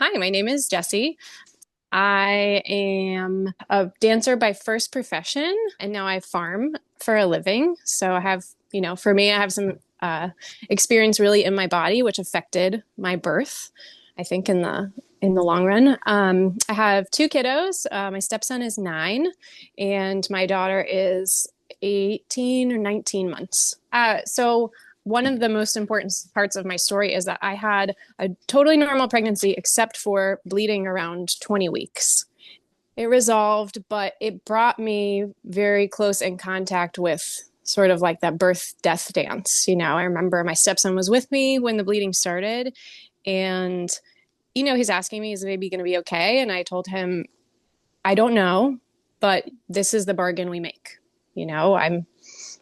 Hi, my name is Jessie. I am a dancer by first profession, and now I farm for a living. So I have, for me, I have some experience really in my body, which affected my birth, I think in the long run. I have two kiddos. My stepson is 9, and my daughter is 18 or 19 months. So one of the most important parts of my story is that I had a totally normal pregnancy, except for bleeding around 20 weeks. It resolved, but it brought me very close in contact with sort of like that birth death dance. I remember my stepson was with me when the bleeding started, and he's asking me, is the baby going to be okay? And I told him, I don't know, but this is the bargain we make.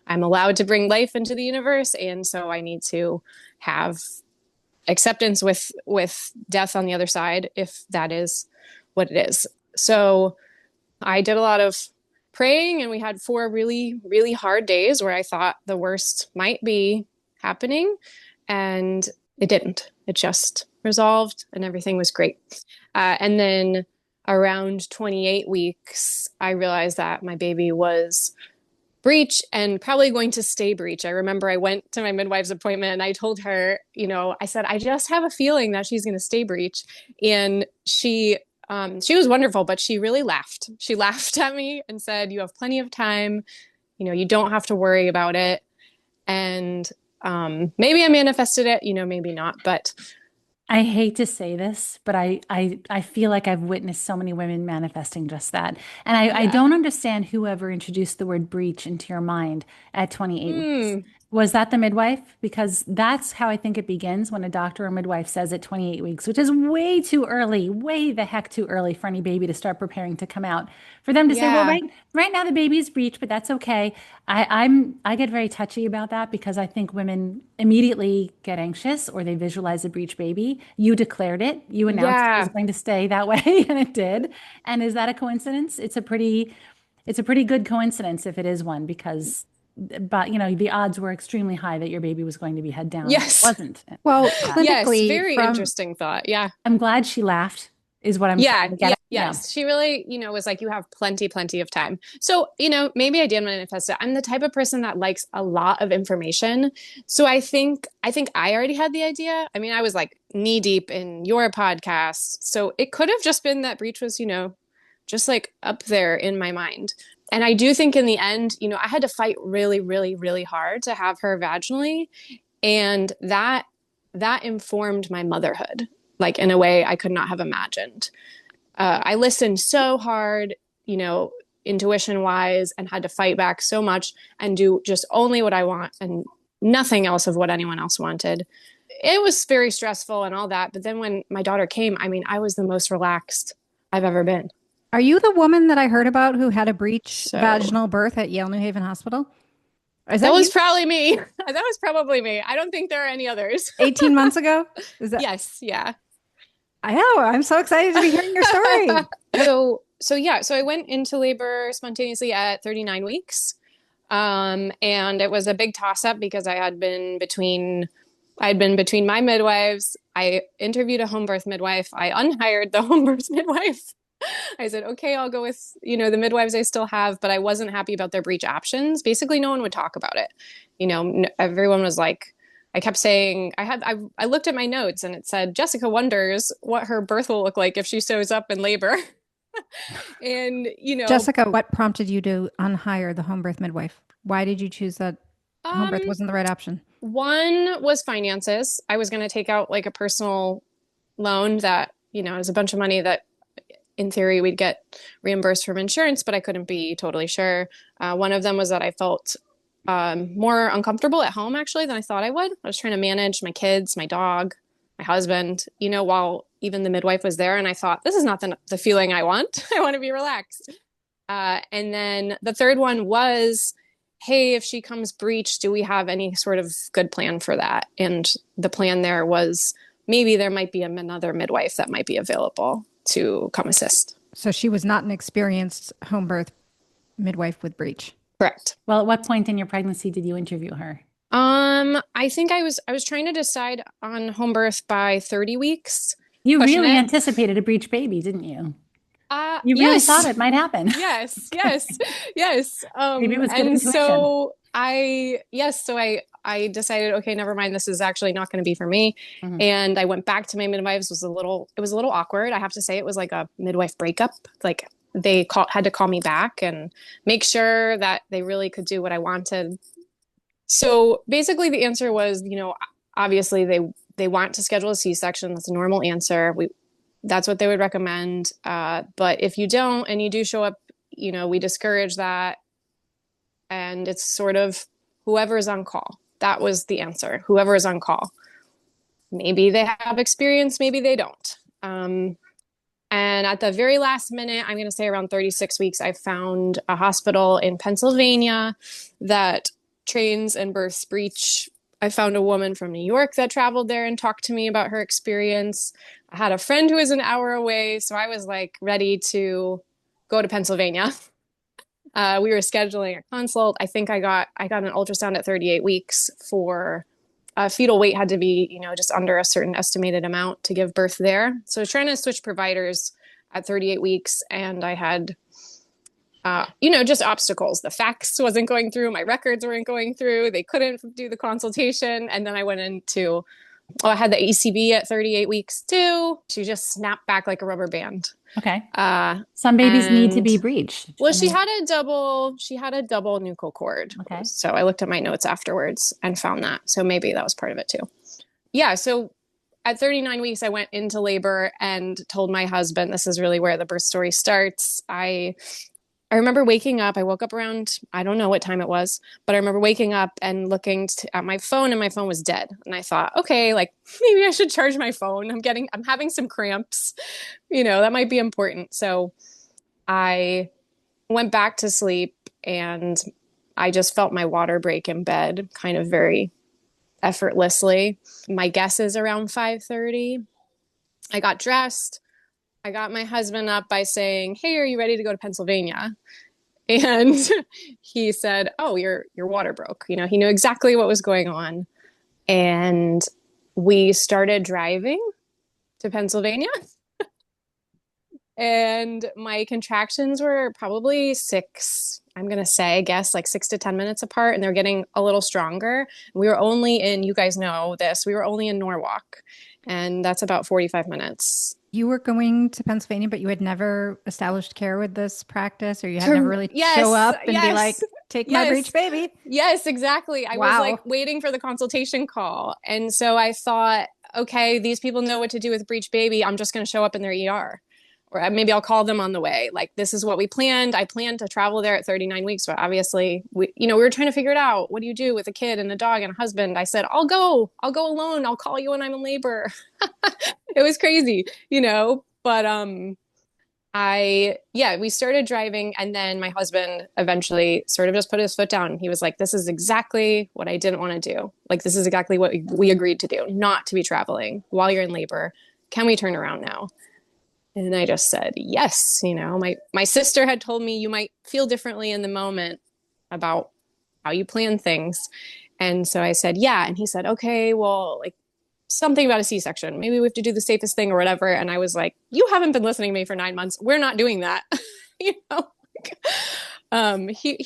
I'm allowed to bring life into the universe, and so I need to have acceptance with death on the other side, if that is what it is. So I did a lot of praying, and we had 4 really, really hard days where I thought the worst might be happening, and it didn't. It just resolved, and everything was great. And then around 28 weeks, I realized that my baby was breech and probably going to stay breech. I remember I went to my midwife's appointment and I told her, I said, I just have a feeling that she's going to stay breech. And she was wonderful, but she really laughed. She laughed at me and said, you have plenty of time. You don't have to worry about it. And maybe I manifested it, maybe not, but I hate to say this, but I feel like I've witnessed so many women manifesting just that. And I yeah. don't understand whoever introduced the word breach into your mind at 28 weeks. Mm, Was that the midwife? Because that's how I think it begins when a doctor or midwife says at 28 weeks, which is way too early, way the heck too early for any baby to start preparing to come out. For them to say, well, yeah. right now the baby is breech, but that's okay. I get very touchy about that because I think women immediately get anxious or they visualize a breech baby. You declared it. You announced it was Yeah. going to stay that way, and it did. And is that a coincidence? It's a pretty good coincidence if it is one, because but the odds were extremely high that your baby was going to be head down, and it Yes. wasn't. Well, Yeah. Yes. clinically, Very from interesting thought. Yeah. I'm glad she laughed, is what I'm Yeah, trying to get yeah, at. Yeah. yes. She really, was like, you have plenty, plenty of time. So, maybe I did manifest it. I'm the type of person that likes a lot of information. So I think I already had the idea. I mean, I was like knee deep in your podcast. So it could have just been that breach was, just like up there in my mind. And I do think in the end, I had to fight really, really, really hard to have her vaginally. And that informed my motherhood, like in a way I could not have imagined. I listened so hard, you know, intuition wise, and had to fight back so much and do just only what I want and nothing else of what anyone else wanted. It was very stressful and all that. But then when my daughter came, I mean, I was the most relaxed I've ever been. are you the woman that I heard about who had a breech So vaginal birth at Yale New Haven Hospital? Is that that was you? probably me. That was probably me. I don't think there are any others. 18 months ago? Is that? Yes, yeah. I know. I'm so excited to be hearing your story. So I went into labor spontaneously at 39 weeks. And it was a big toss up because I'd been between my midwives. I interviewed a home birth midwife. I unhired the home birth midwife. I said, okay, I'll go with, the midwives I still have, but I wasn't happy about their breech options. Basically, no one would talk about it. Everyone was like, I kept saying, I looked at my notes and it said, Jessica wonders what her birth will look like if she shows up in labor. And, Jessica, what prompted you to unhire the home birth midwife? Why did you choose that home birth um, wasn't the right option? one was finances. I was going to take out like a personal loan that, is a bunch of money that in theory we'd get reimbursed from insurance, but I couldn't be totally sure. One of them was that I felt more uncomfortable at home actually than I thought I would. I was trying to manage my kids, my dog, my husband, while even the midwife was there. And I thought, this is not the feeling I want. I want to be relaxed. And then the third one was, hey, if she comes breech, do we have any sort of good plan for that? And the plan there was maybe there might be another midwife that might be available to come assist. So she was not an experienced home birth midwife with breech. Correct. Well, at what point in your pregnancy did you interview her? I think I was trying to decide on home birth by 30 weeks. You pushing really it. anticipated a breech baby, didn't you? You really Yes. thought it might happen. Yes, yes, yes. Maybe it was good And intuition. so I decided, okay, never mind. This is actually not going to be for me. Mhm. And I went back to my midwives. It was a little awkward. I have to say, it was like a midwife breakup. Like had to call me back and make sure that they really could do what I wanted. So basically, the answer was, obviously they want to schedule a C-section. That's a normal answer. That's what they would recommend. But if you don't and you do show up, we discourage that. And it's sort of whoever is on call. That was the answer. Whoever is on call. Maybe they have experience, maybe they don't. And at the very last minute, I'm going to say around 36 weeks, I found a hospital in Pennsylvania that trains and births breech. I found a woman from New York that traveled there and talked to me about her experience. I had a friend who was an hour away, so I was like ready to go to Pennsylvania. We were scheduling a consult. I think I got an ultrasound at 38 weeks for fetal weight had to be, just under a certain estimated amount to give birth there. So I was trying to switch providers at 38 weeks, and I had, just obstacles. The fax wasn't going through. My records weren't going through. They couldn't do the consultation. And then I went into, I had the ECV at 38 weeks too. She just snapped back like a rubber band. Okay. Some babies need to be And breached. well, she had a double nuchal cord. Okay. So I looked at my notes afterwards and found that. So maybe that was part of it too. Yeah. So at 39 weeks, I went into labor and told my husband, this is really where the birth story starts. I remember waking up. I woke up around, I don't know what time it was, but I remember waking up and looking at my phone, and my phone was dead. And I thought, okay, like maybe I should charge my phone. I'm having some cramps, that might be important. So I went back to sleep, and I just felt my water break in bed kind of very effortlessly. My guess is around 5:30. I got dressed. I got my husband up by saying, "Hey, are you ready to go to Pennsylvania?" And he said, "Oh, your water broke." He knew exactly what was going on. And we started driving to Pennsylvania. And my contractions were probably I'm going to say, I guess, like 6 to 10 minutes apart. And they're getting a little stronger. We were only you guys know this, we were only in Norwalk. And that's about 45 minutes. You were going to Pennsylvania, but you had never established care with this practice, or you had never really show up and be like, take my breech baby. Yes, exactly. I was like waiting for the consultation call. And so I thought, okay, these people know what to do with breech baby. I'm just going to show up in their ER. Or maybe I'll call them on the way. Like, this is what we planned. I planned to travel there at 39 weeks, but obviously we were trying to figure it out. What do you do with a kid and a dog and a husband? I said, I'll go alone. I'll call you when I'm in labor. It was crazy, but, we started driving, and then my husband eventually sort of just put his foot down. He was like, this is exactly what I didn't want to do. Like, this is exactly what we agreed to do, not to be traveling while you're in labor. Can we turn around now? And I just said, yes. My sister had told me you might feel differently in the moment about how you plan things. And so I said, yeah. And he said, okay, well, like something about a C-section. Maybe we have to do the safest thing or whatever. And I was like, you haven't been listening to me for 9 months. We're not doing that. He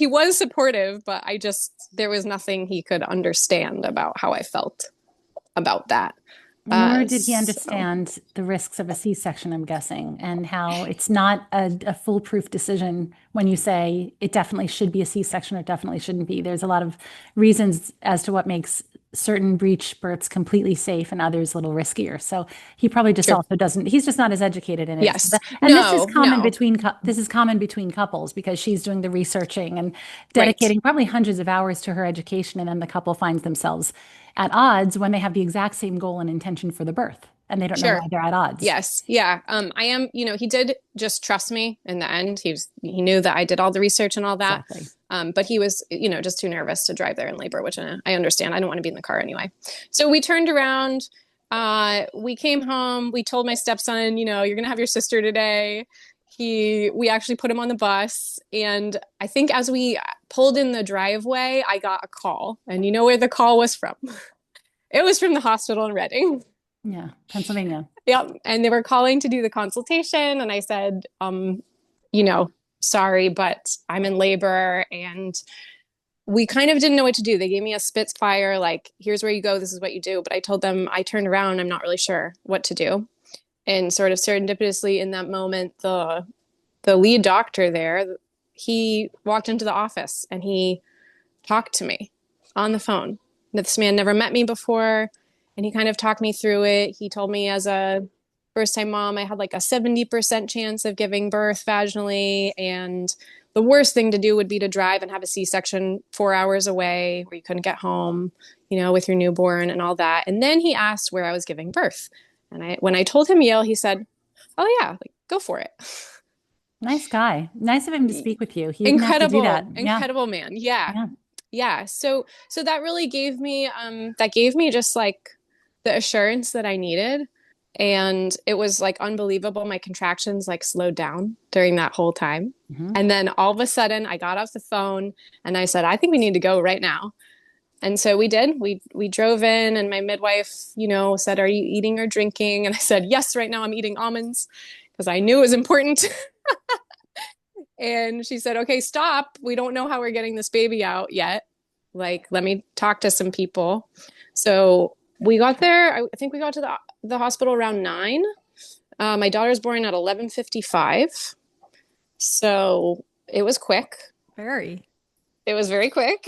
was supportive, but there was nothing he could understand about how I felt about that. Nor did he understand the risks of a C-section, I'm guessing, and how it's not a foolproof decision when you say it definitely should be a C-section or it definitely shouldn't be. There's a lot of reasons as to what makes certain breech births completely safe and others a little riskier. So he probably just also doesn't, he's just not as educated in it. Yes. And this is common between couples, because she's doing the researching and dedicating probably hundreds of hours to her education. And then the couple finds themselves at odds when they have the exact same goal and intention for the birth, and they don't know why they're at odds. Yes. Yeah. I am, he did just trust me in the end. He knew that I did all the research and all that. Exactly. But he was, just too nervous to drive there in labor, which I understand. I don't want to be in the car anyway. So we turned around, we came home, we told my stepson, you're going to have your sister today. We actually put him on the bus, and I think as we pulled in the driveway, I got a call, and you know where the call was from? It was from the hospital in Reading. Yeah, Pennsylvania. Yep. And they were calling to do the consultation. And I said, you know, sorry, but I'm in labor. And we kind of didn't know what to do. They gave me a Spitfire, like, here's where you go, this is what you do. But I told them, I turned around, I'm not really sure what to do. And sort of serendipitously in that moment, the lead doctor there, he walked into the office and he talked to me on the phone. This man never met me before, and he kind of talked me through it. He told me as a first-time mom, I had like a 70% chance of giving birth vaginally, and the worst thing to do would be to drive and have a C-section 4 hours away where you couldn't get home, you know, with your newborn and all that. And then he asked where I was giving birth. And when I told him Yale, he said, oh yeah, like, go for it. Nice guy. Nice of him to speak with you. He didn't Incredible, have to do that. Incredible man. Yeah. Yeah. So that really gave me, just like the assurance that I needed. And it was like unbelievable. My contractions like slowed down during that whole time. Mm-hmm. And then all of a sudden I got off the phone and I said, I think we need to go right now. And so we did. We drove in, and my midwife, you know, said, are you eating or drinking? And I said, yes, right now I'm eating almonds, because I knew it was important. And she said, okay, stop. We don't know how we're getting this baby out yet. Like, let me talk to some people. So we got there. I think we got to the hospital around 9. My daughter's born at 11:55. So it was quick. It was very quick.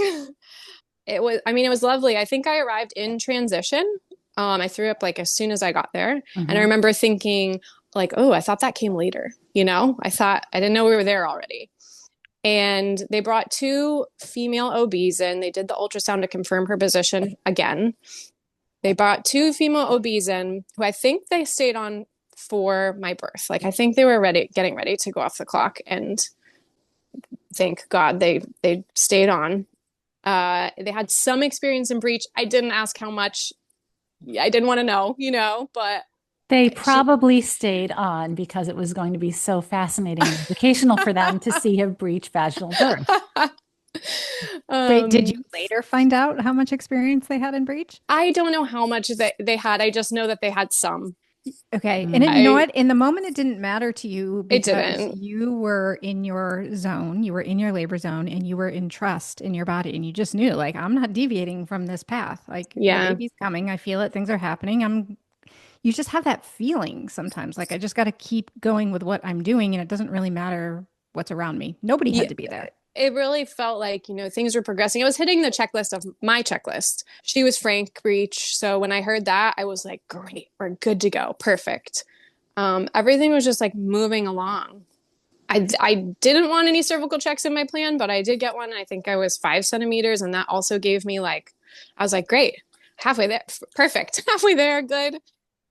It was lovely. I think I arrived in transition. I threw up like as soon as I got there. Mm-hmm. And I remember thinking like, oh, I thought that came later. You know, I didn't know we were there already. And they brought 2 female OBs in. They did the ultrasound to confirm her position again. They brought 2 female OBs in who I think they stayed on for my birth. Like, I think they were getting ready to go off the clock. And thank God they stayed on. They had some experience in breech. I didn't ask how much. I didn't want to know, you know, but they probably stayed on because it was going to be so fascinating and educational for them to see a breech vaginal birth. Wait, did you later find out how much experience they had in breech? I don't know how much they had. I just know that they had some. Okay. And you know what? In the moment, it didn't matter to you because it didn't. You were in your zone, you were in your labor zone, and you were in trust in your body. And you just knew, like, I'm not deviating from this path. Like, the baby's coming. I feel it. Things are happening. You just have that feeling sometimes. Like, I just got to keep going with what I'm doing. And it doesn't really matter what's around me. Nobody had to be there. It really felt like, you know, things were progressing. I was hitting the checklist of my checklist. She was frank breech. So when I heard that, I was like, great, we're good to go. Perfect. Everything was just like moving along. I didn't want any cervical checks in my plan, but I did get one. I think I was 5 centimeters. And that also gave me like, I was like, great, halfway there. Perfect. Halfway there. Good.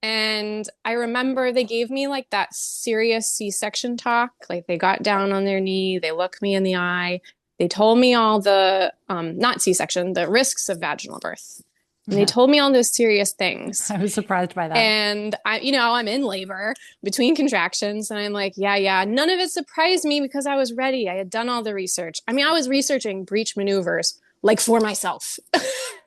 And I remember they gave me like that serious C-section talk. Like, they got down on their knee, they looked me in the eye, they told me all the, not C-section, the risks of vaginal birth. And they told me all those serious things. I was surprised by that. And I'm in labor between contractions, and I'm like, yeah. None of it surprised me because I was ready. I had done all the research. I mean, I was researching breech maneuvers like for myself.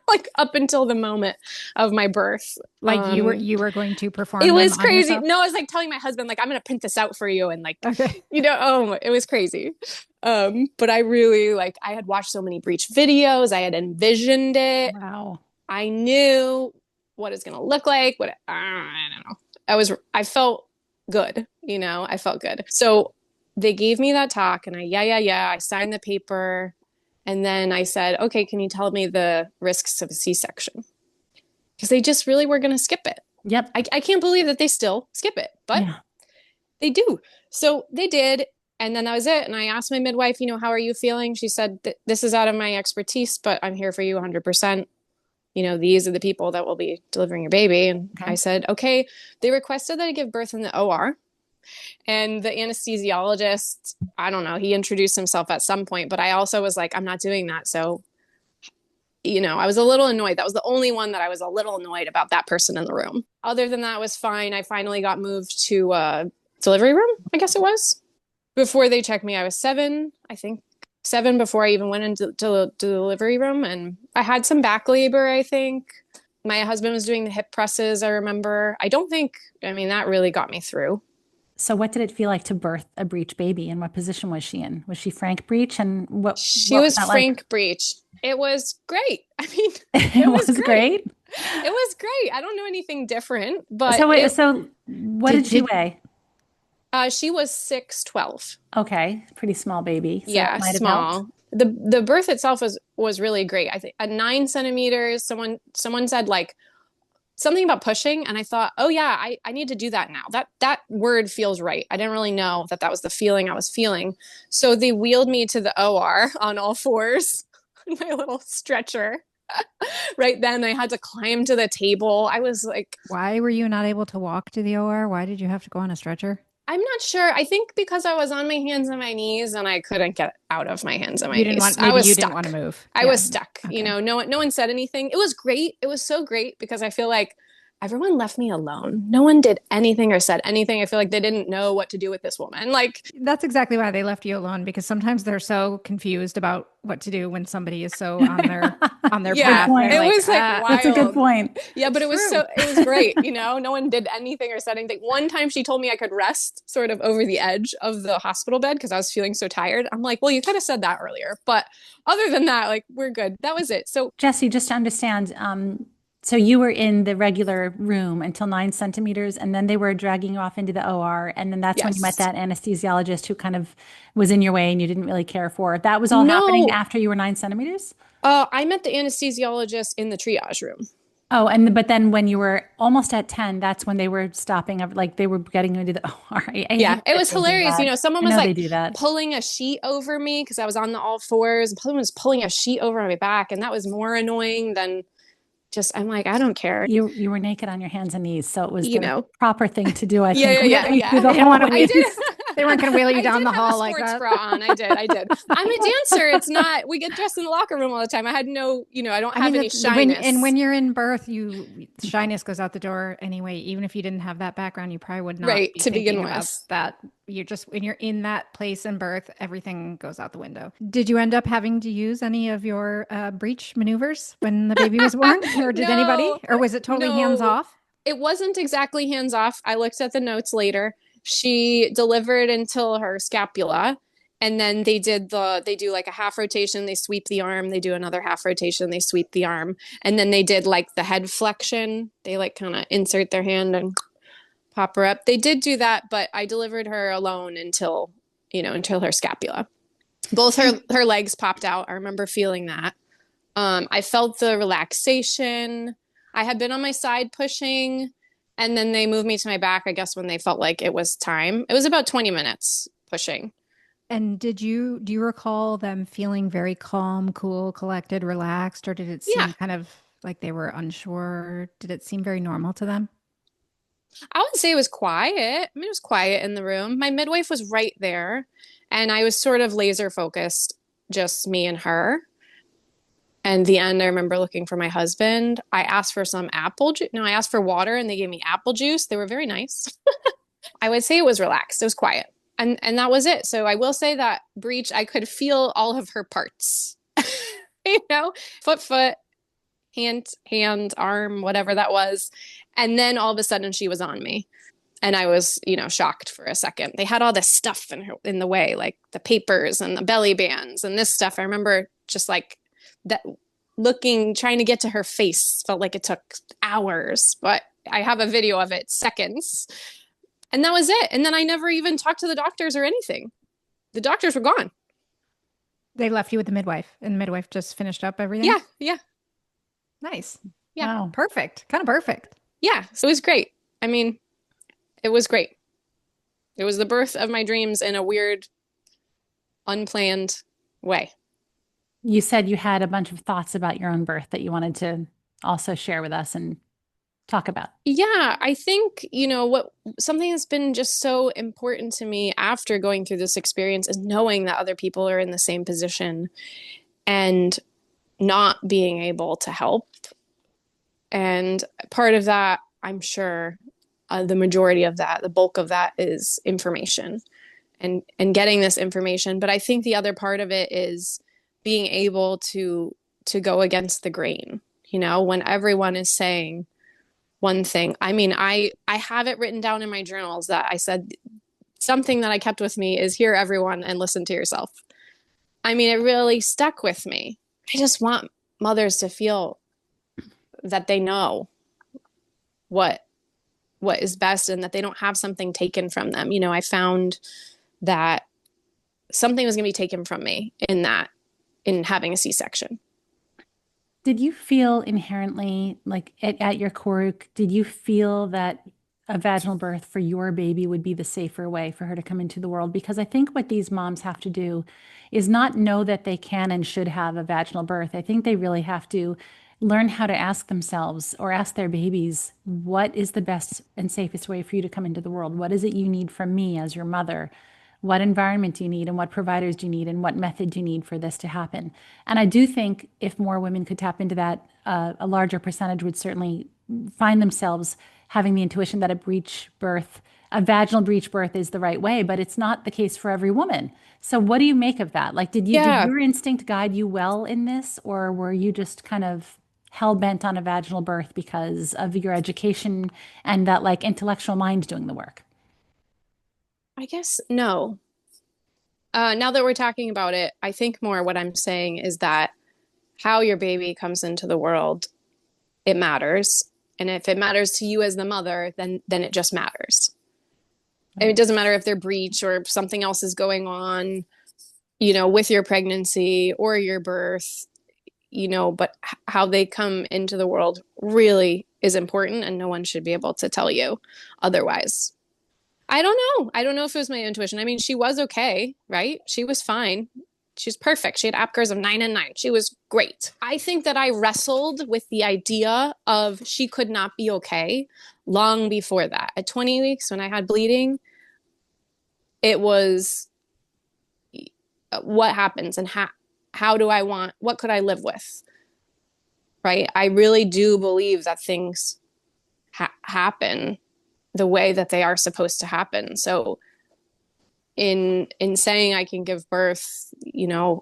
Like, up until the moment of my birth. Like, you were going to perform. It was crazy. No, I was like telling my husband, like, I'm going to print this out for you. And like, you know, it was crazy. But I really, like, I had watched so many breech videos. I had envisioned it. Wow. I knew what it's going to look like. I don't know. I felt good. You know, I felt good. So they gave me that talk, and I signed the paper. And then I said, okay, can you tell me the risks of a C-section? Because they just really were going to skip it. Yep. I can't believe that they still skip it, but they do. So they did. And then that was it. And I asked my midwife, you know, how are you feeling? She said, this is out of my expertise, but I'm here for you 100%. You know, these are the people that will be delivering your baby. And I said, okay. They requested that I give birth in the OR. And the anesthesiologist, I don't know, he introduced himself at some point, but I also was like, I'm not doing that. So, you know, I was a little annoyed. That was the only one that I was a little annoyed about, that person in the room. Other than that, it was fine. I finally got moved to a delivery room, I guess it was. Before they checked me, I was 7, I think 7 before I even went into the delivery room. And I had some back labor, I think. My husband was doing the hip presses, I remember. That really got me through. So what did it feel like to birth a breech baby, and what position was she in? Was she Frank breech, and She what was was that like? Frank breech. It was great. It was great. It was great. I don't know anything different, but So what did she weigh? She was 6'12". Okay, pretty small baby. So that Yeah, might have helped. small. The birth itself was really great. I think at 9 centimeters, someone said like something about pushing, and I thought, oh yeah, I need to do that now. That word feels right. I didn't really know that was the feeling I was feeling. So they wheeled me to the OR on all fours, my little stretcher. Right then, I had to climb to the table. I was like, why were you not able to walk to the OR? Why did you have to go on a stretcher? I'm not sure. I think because I was on my hands and my knees and I couldn't get out of my hands and my knees. I was stuck. Didn't want to move. I was stuck. Okay. No one said anything. It was great. It was so great because I feel like everyone left me alone. No one did anything or said anything. I feel like they didn't know what to do with this woman. Like, that's exactly why they left you alone, because sometimes they're so confused about what to do when somebody is so on their yeah, path. It was like wild. That's a good point. Yeah, but it was great. No one did anything or said anything. One time she told me I could rest sort of over the edge of the hospital bed because I was feeling so tired. I'm like, well, you could have said that earlier. But other than that, like, we're good. That was it. So Jessie, just to understand, so you were in the regular room until 9 centimeters, and then they were dragging you off into the OR. And then that's when you met that anesthesiologist who kind of was in your way and you didn't really care for. That was all happening after you were 9 centimeters? I met the anesthesiologist in the triage room. Oh, but then when you were almost at 10, that's when they were stopping, like they were getting you into the OR. It was hilarious. Someone was like pulling a sheet over me because I was on the all fours, and someone was pulling a sheet over my back, and that was more annoying than I'm like, I don't care. You were naked on your hands and knees, so it was the proper thing to do, I think. Yeah. They weren't going to wheel you down the hall like that. Bra on. I did. I'm a dancer. It's not, we get dressed in the locker room all the time. I had no, I don't have any shyness. When you're in birth, shyness goes out the door anyway. Even if you didn't have that background, you probably would not be to begin with. That when you're in that place in birth, everything goes out the window. Did you end up having to use any of your breech maneuvers when the baby was born? Or did anybody? Or was it totally hands off? It wasn't exactly hands off. I looked at the notes later. She delivered until her scapula, and then they do like a half rotation, they sweep the arm, they do another half rotation, they sweep the arm, and then they did like the head flexion. They like kind of insert their hand and pop her up. They did do that, but I delivered her alone until her scapula. Both her legs popped out. I remember feeling that. I felt the relaxation. I had been on my side pushing, and then they moved me to my back, I guess, when they felt like it was time. It was about 20 minutes pushing. And do you recall them feeling very calm, cool, collected, relaxed, or did it seem kind of like they were unsure? Did it seem very normal to them? I would say it was quiet. It was quiet in the room. My midwife was right there, and I was sort of laser focused, just me and her. And the end, I remember looking for my husband. I asked for some apple juice. No, I asked for water, and they gave me apple juice. They were very nice. I would say it was relaxed. It was quiet. And that was it. So I will say that breech, I could feel all of her parts. Foot, hand, arm, whatever that was. And then all of a sudden she was on me. And I was, shocked for a second. They had all this stuff in the way, like the papers and the belly bands and this stuff. I remember just like that trying to get to her face felt like it took hours, but I have a video of it, seconds. And that was it. And then I never even talked to the doctors or anything. The doctors were gone. They left you with the midwife, and the midwife just finished up everything? Yeah. Nice. Yeah. Wow. Perfect. Kind of perfect. Yeah. So it was great. It was great. It was the birth of my dreams in a weird, unplanned way. You said you had a bunch of thoughts about your own birth that you wanted to also share with us and talk about. Yeah, I think, something that's been just so important to me after going through this experience is knowing that other people are in the same position and not being able to help. And part of that, I'm sure, the majority of that, the bulk of that is information and getting this information. But I think the other part of it is being able to go against the grain, when everyone is saying one thing. I mean, I have it written down in my journals that I said something that I kept with me is hear everyone and listen to yourself. I mean, it really stuck with me. I just want mothers to feel that they know what is best and that they don't have something taken from them. I found that something was going to be taken from me in having a C-section. Did you feel inherently, like at your core, did you feel that a vaginal birth for your baby would be the safer way for her to come into the world? Because I think what these moms have to do is not know that they can and should have a vaginal birth. I think they really have to learn how to ask themselves or ask their babies, what is the best and safest way for you to come into the world? What is it you need from me as your mother? What environment do you need and what providers do you need and what method do you need for this to happen? And I do think if more women could tap into that, a larger percentage would certainly find themselves having the intuition that a vaginal breech birth is the right way, but it's not the case for every woman. So what do you make of that? Like, did your instinct guide you well in this, or were you just kind of hell bent on a vaginal birth because of your education and that like intellectual mind doing the work? I guess no. Now that we're talking about it, I think more what I'm saying is that how your baby comes into the world, it matters. And if it matters to you as the mother, then it just matters. Right. And it doesn't matter if they're breech or if something else is going on, with your pregnancy or your birth, but how they come into the world really is important, and no one should be able to tell you otherwise. I don't know. I don't know if it was my intuition. I mean, she was okay, right? She was fine. She's perfect. She had APGARs of 9 and 9. She was great. I think that I wrestled with the idea of she could not be okay long before that. At 20 weeks, when I had bleeding, it was what happens and how do what could I live with? Right? I really do believe that things happen the way that they are supposed to happen. So in saying I can give birth,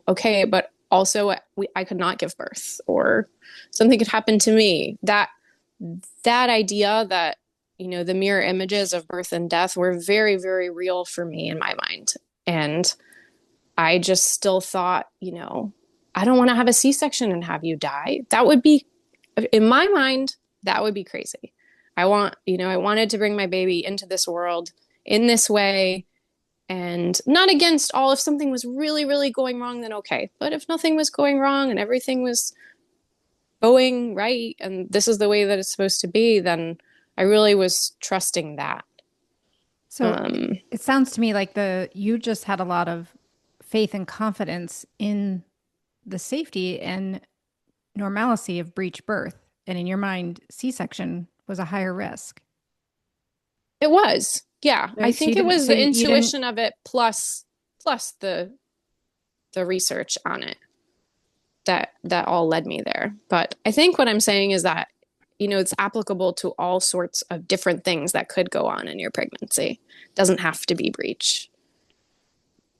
okay, but also I could not give birth or something could happen to me. That idea that, the mirror images of birth and death were very, very real for me in my mind. And I just still thought, I don't want to have a C-section and have you die. That would be, in my mind, that would be crazy. I wanted to bring my baby into this world in this way, and not against all. If something was really, really going wrong, then okay. But if nothing was going wrong and everything was going right, and this is the way that it's supposed to be, then I really was trusting that. So it sounds to me like you just had a lot of faith and confidence in the safety and normalcy of breech birth. And in your mind, C-section was a higher risk. It was. Yeah. Right? I think it was the intuition of it plus the research on it that all led me there. But I think what I'm saying is that, it's applicable to all sorts of different things that could go on in your pregnancy. It doesn't have to be breech.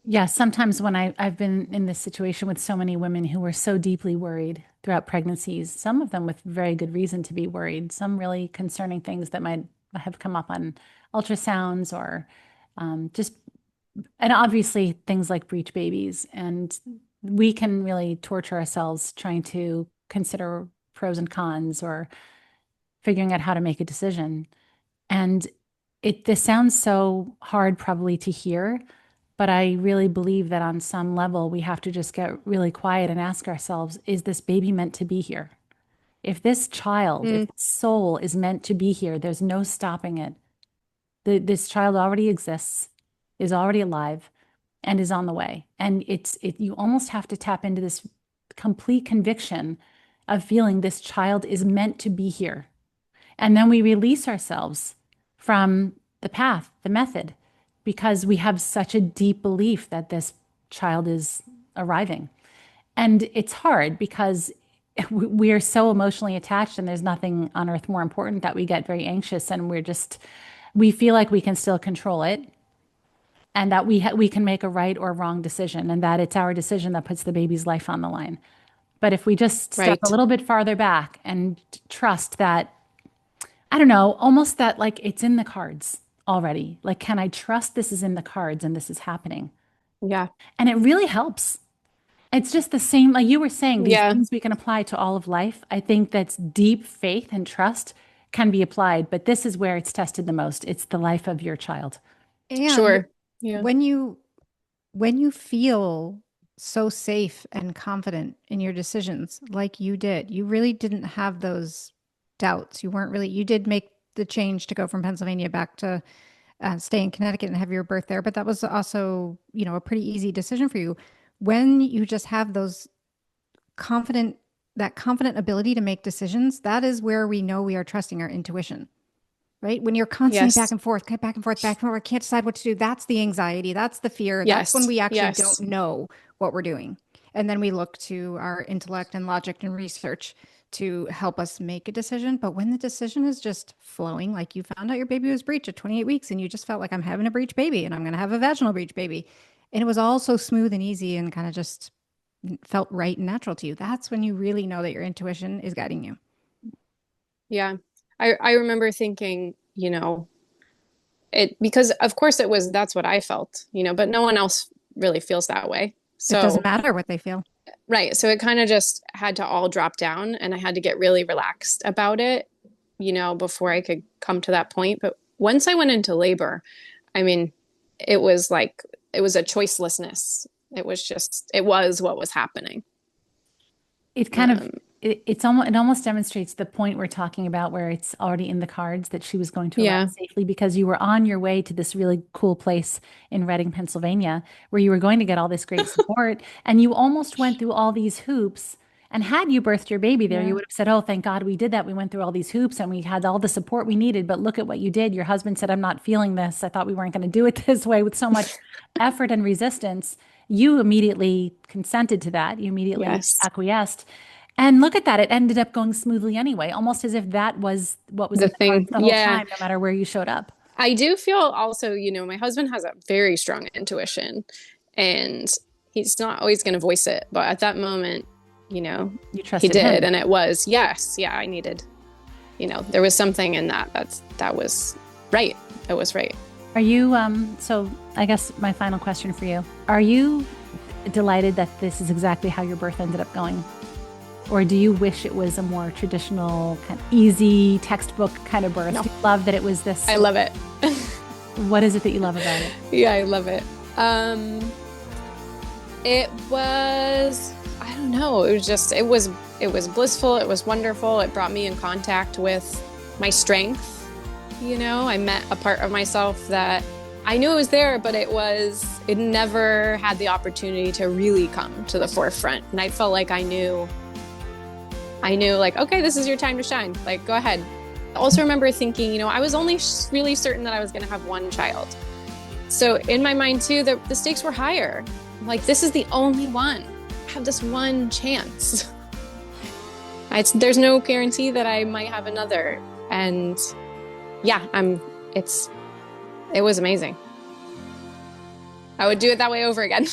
Yeah, sometimes when I've been in this situation with so many women who were so deeply worried throughout pregnancies, some of them with very good reason to be worried, some really concerning things that might have come up on ultrasounds or and obviously things like breech babies. And we can really torture ourselves trying to consider pros and cons or figuring out how to make a decision. And this sounds so hard probably to hear, but I really believe that on some level, we have to just get really quiet and ask ourselves, is this baby meant to be here? If this child, if this soul is meant to be here, there's no stopping it. This child already exists, is already alive, and is on the way. And you almost have to tap into this complete conviction of feeling this child is meant to be here. And then we release ourselves from the path, the method, because we have such a deep belief that this child is arriving. And it's hard because we are so emotionally attached, and there's nothing on earth more important that we get very anxious, and we feel like we can still control it, and that we can make a right or wrong decision, and that it's our decision that puts the baby's life on the line. But if we just step a little bit farther back and trust that, I don't know, almost that like it's in the cards already. Like, can I trust this is in the cards and this is happening? Yeah. And it really helps. It's just the same, like you were saying, these things we can apply to all of life. I think that's deep faith and trust can be applied, but this is where it's tested the most. It's the life of your child. And when you feel so safe and confident in your decisions, like you did, you really didn't have those doubts. You did make the change to go from Pennsylvania back to stay in Connecticut and have your birth there. But that was also, a pretty easy decision for you. When you just have that confident ability to make decisions, that is where we know we are trusting our intuition. Right? When you're constantly back and forth, back and forth, I can't decide what to do. That's the anxiety. That's the fear. That's when we actually don't know what we're doing. And then we look to our intellect and logic and research to help us make a decision. But when the decision is just flowing, like you found out your baby was breech at 28 weeks and you just felt like I'm having a breech baby and I'm going to have a vaginal breech baby. And it was all so smooth and easy and kind of just felt right and natural to you. That's when you really know that your intuition is guiding you. Yeah. I remember thinking, because of course that's what I felt, but no one else really feels that way. So it doesn't matter what they feel. Right. So it kind of just had to all drop down and I had to get really relaxed about it, before I could come to that point. But once I went into labor, I mean, it was a choicelessness. It was what was happening. It kind of, it almost demonstrates the point we're talking about where it's already in the cards that she was going to arrive safely because you were on your way to this really cool place in Reading, Pennsylvania, where you were going to get all this great support. And you almost went through all these hoops. And had you birthed your baby there, you would have said, oh, thank God we did that. We went through all these hoops and we had all the support we needed. But look at what you did. Your husband said, I'm not feeling this. I thought we weren't going to do it this way with so much effort and resistance. You immediately consented to that. You immediately acquiesced. And look at that. It ended up going smoothly anyway, almost as if that was what was the thing the whole time, no matter where you showed up. I do feel also, my husband has a very strong intuition and he's not always going to voice it. But at that moment, you trusted he did. him. And it was, I needed, there was something in that was right. It was right. Are you, so I guess my final question for you, are you delighted that this is exactly how your birth ended up going? Or do you wish it was a more traditional, kind of easy textbook kind of birth? No. Do you love that it was this? I love it. What is it that you love about it? Yeah, I love it. It was, I don't know. It was blissful. It was wonderful. It brought me in contact with my strength. I met a part of myself that I knew it was there, but it never had the opportunity to really come to the forefront. And I felt like I knew like, okay, this is your time to shine. Like, go ahead. I also remember thinking, I was only really certain that I was going to have one child. So in my mind too, the stakes were higher. Like, this is the only one. I have this one chance. There's no guarantee that I might have another. And yeah, it was amazing. I would do it that way over again.